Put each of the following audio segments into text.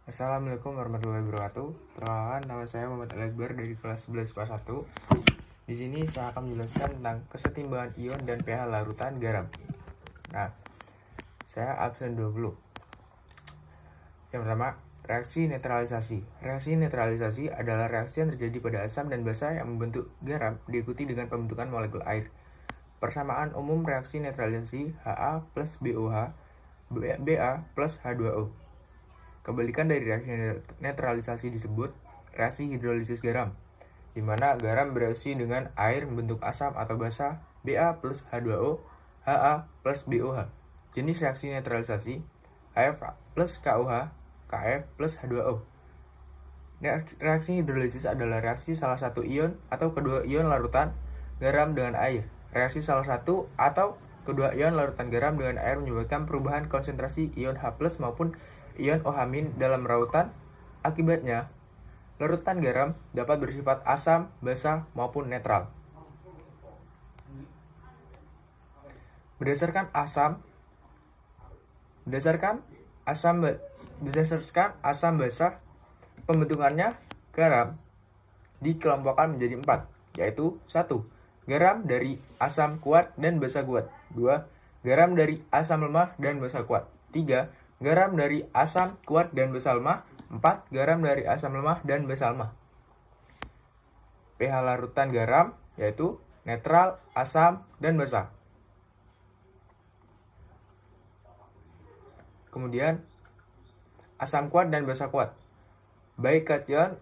Assalamualaikum warahmatullahi wabarakatuh. Perkenalkan, nama saya Muhammad Al-Akbar dari kelas 11 IPA 1. Di sini saya akan menjelaskan tentang kesetimbangan ion dan pH larutan garam. Nah, saya absen 20. Yang pertama, reaksi netralisasi. Reaksi netralisasi adalah reaksi yang terjadi pada asam dan basa yang membentuk garam diikuti dengan pembentukan molekul air. Persamaan umum reaksi netralisasi Ha plus BOH, Ba plus H2O. Kebalikan dari reaksi netralisasi disebut reaksi hidrolisis garam, di mana garam bereaksi dengan air membentuk asam atau basa Ba plus H2O, Ha plus BOH. Jenis reaksi netralisasi Hf plus KOH, Kf plus H2O. Reaksi hidrolisis adalah reaksi salah satu ion atau kedua ion larutan garam dengan air. Reaksi salah satu atau kedua ion larutan garam dengan air menyebabkan perubahan konsentrasi ion H+ maupun ion OH- dalam larutan. Akibatnya, larutan garam dapat bersifat asam, basa, maupun netral. Berdasarkan asam basa, pembentukannya garam dikelompokkan menjadi 4, yaitu 1. Garam dari asam kuat dan basa kuat. 2. Garam dari asam lemah dan basa kuat. 3. Garam dari asam kuat dan basa lemah. 4. Garam dari asam lemah dan basa lemah. pH larutan garam yaitu netral, asam, dan basa. Kemudian asam kuat dan basa kuat. Baik kation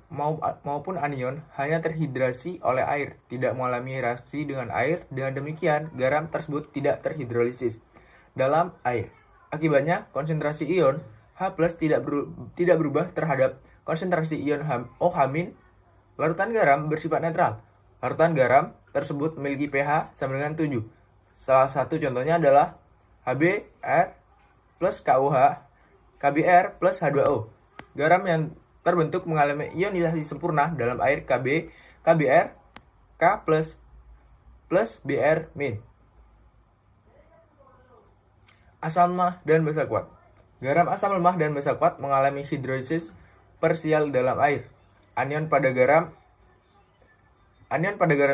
maupun anion hanya terhidrasi oleh air, tidak mengalami reaksi dengan air. Dengan demikian, garam tersebut tidak terhidrolisis dalam air. Akibatnya, konsentrasi ion H+ tidak berubah terhadap konsentrasi ion OH-. Larutan garam bersifat netral. Larutan garam tersebut memiliki pH sama dengan 7. Salah satu contohnya adalah HbR plus KOH, KBr plus H2O. Garam yang terbentuk mengalami ionisasi sempurna dalam air KBr, K plus Br min. Asam lemah dan basa kuat. Garam asam lemah dan basa kuat mengalami hidrolisis parsial dalam air. Anion pada garam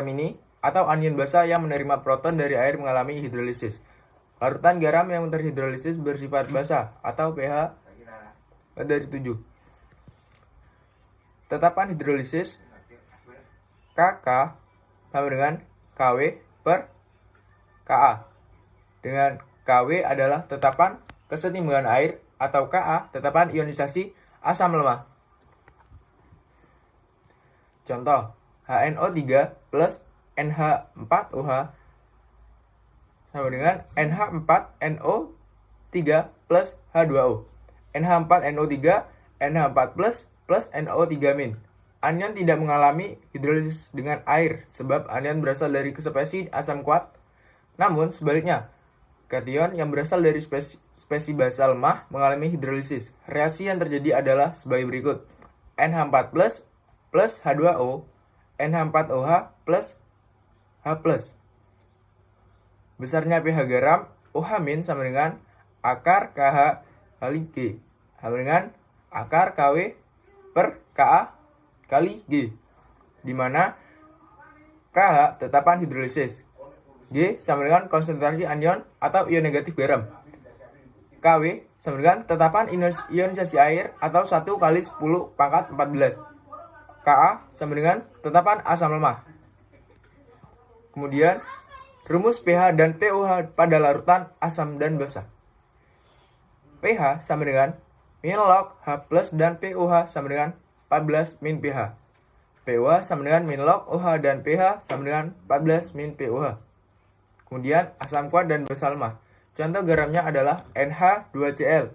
ini atau anion basa yang menerima proton dari air mengalami hidrolisis. Larutan garam yang terhidrolisis bersifat basa atau pH dari 7. Tetapan hidrolisis Kk sama dengan Kw per Ka, dengan Kw adalah tetapan kesetimbangan air atau Ka tetapan ionisasi asam lemah. Contoh, HNO3 plus NH4OH sama dengan NH4NO3 plus H2O. NH4NO3, NH4 plus NO3-. Anion tidak mengalami hidrolisis dengan air sebab anion berasal dari spesies asam kuat. Namun sebaliknya, kation yang berasal dari spesies basa lemah mengalami hidrolisis. Reaksi yang terjadi adalah sebagai berikut. NH4 plus H2O, NH4OH plus H+. Besarnya pH garam OH- sama dengan akar KH kali G sama dengan akar KW per Ka kali G, di mana KH tetapan hidrolisis, G sama dengan konsentrasi anion atau ion negatif garam, KW sama dengan tetapan ionisasi air atau 1 kali 10 pangkat 14, Ka sama dengan tetapan asam lemah. Kemudian rumus pH dan pOH pada larutan asam dan basa. pH sama dengan min log H+ dan pOH sama dengan 14 min pH. pOH sama dengan min log OH dan pH sama dengan 14 min pOH. Kemudian asam kuat dan basa lemah. Contoh garamnya adalah NHCl.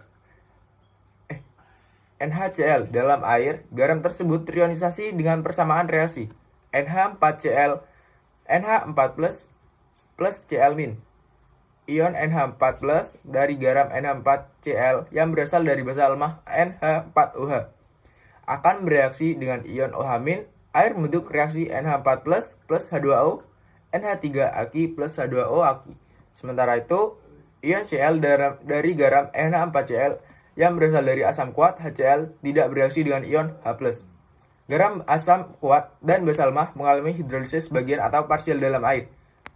Dalam air, garam tersebut terionisasi dengan persamaan reaksi NH4 plus Cl-. Ion NH4+ dari garam NH4Cl yang berasal dari basa lemah NH4OH akan bereaksi dengan ion OH-. Air membentuk reaksi NH4+ plus H2O, NH3 Aki plus H2O Aki. Sementara itu, ion Cl dari garam NH4Cl yang berasal dari asam kuat HCl tidak bereaksi dengan ion H+. Garam, asam kuat, dan basalmah mengalami hidrolisis bagian atau parsial dalam air.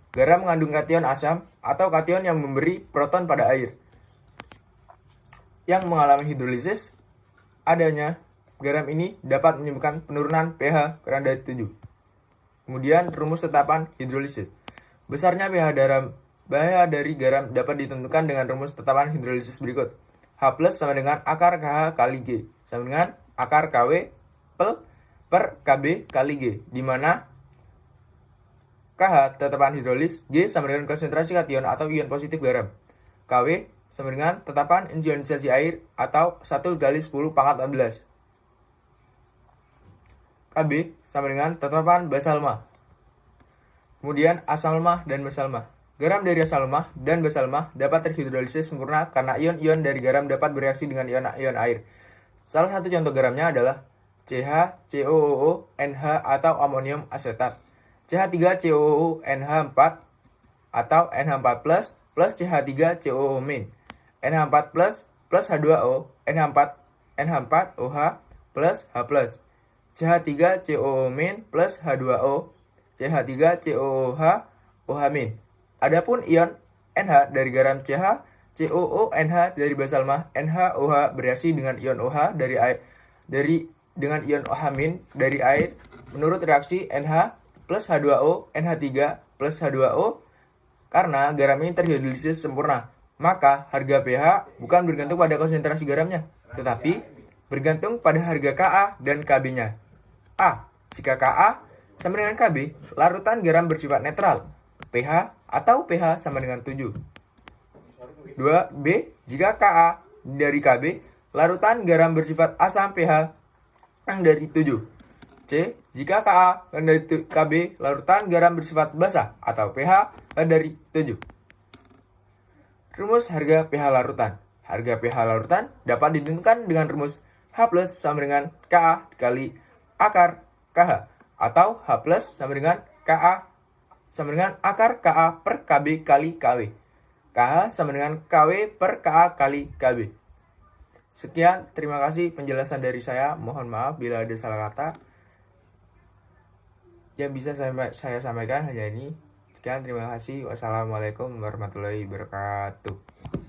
Garam mengandung kation asam atau kation yang memberi proton pada air. Yang mengalami hidrolisis, adanya garam ini dapat menyebabkan penurunan pH kurang dari 7. Kemudian rumus tetapan hidrolisis. Besarnya pH dari garam dapat ditentukan dengan rumus tetapan hidrolisis berikut. H+ sama dengan akar KH kali G sama dengan akar KW per KB kali G, di mana KH tetapan hidrolis, G sama dengan konsentrasi kation atau ion positif garam, KW sama dengan tetapan ionisasi air atau 1 kali 10 pangkat 14, KB sama dengan tetapan basalmah. Kemudian asam lemah dan basalmah. Garam dari asam lemah dan basalmah dapat terhidrolisis sempurna karena ion-ion dari garam dapat bereaksi dengan ion air. Salah satu contoh garamnya adalah CH-COOO NH atau amonium asetat, CH3COO NH4 atau NH4+ plus CH3COO min, NH4+ plus H2O NH4OH plus H+, CH3COO min plus H2O CH3COOH OH min. Adapun ion NH dari garam CH-COONH dari basalmah NH-OH bereaksi dengan ion OH dengan ion OH min dari air menurut reaksi NH plus H2O NH3 plus H2O. Karena garam ini terhidrolisis sempurna, maka harga pH bukan bergantung pada konsentrasi garamnya, tetapi bergantung pada harga Ka dan Kb-nya. A. Jika Ka sama dengan Kb, larutan garam bersifat netral, pH atau pH sama dengan 7. 2b. Jika Ka dari Kb, larutan garam bersifat asam pH yang dari 7. C. Jika Ka dari Kb, larutan garam bersifat basa atau pH dari 7. Rumus harga pH larutan. Harga pH larutan dapat ditentukan dengan rumus H+ sama dengan Ka dikali akar KH atau H+ sama dengan Ka sama dengan akar Ka per Kb kali Kw. KH sama dengan Kw per Ka kali Kb. Sekian, terima kasih penjelasan dari saya. Mohon maaf bila ada salah kata. Yang bisa saya sampaikan hanya ini. Sekian, terima kasih. Wassalamualaikum warahmatullahi wabarakatuh.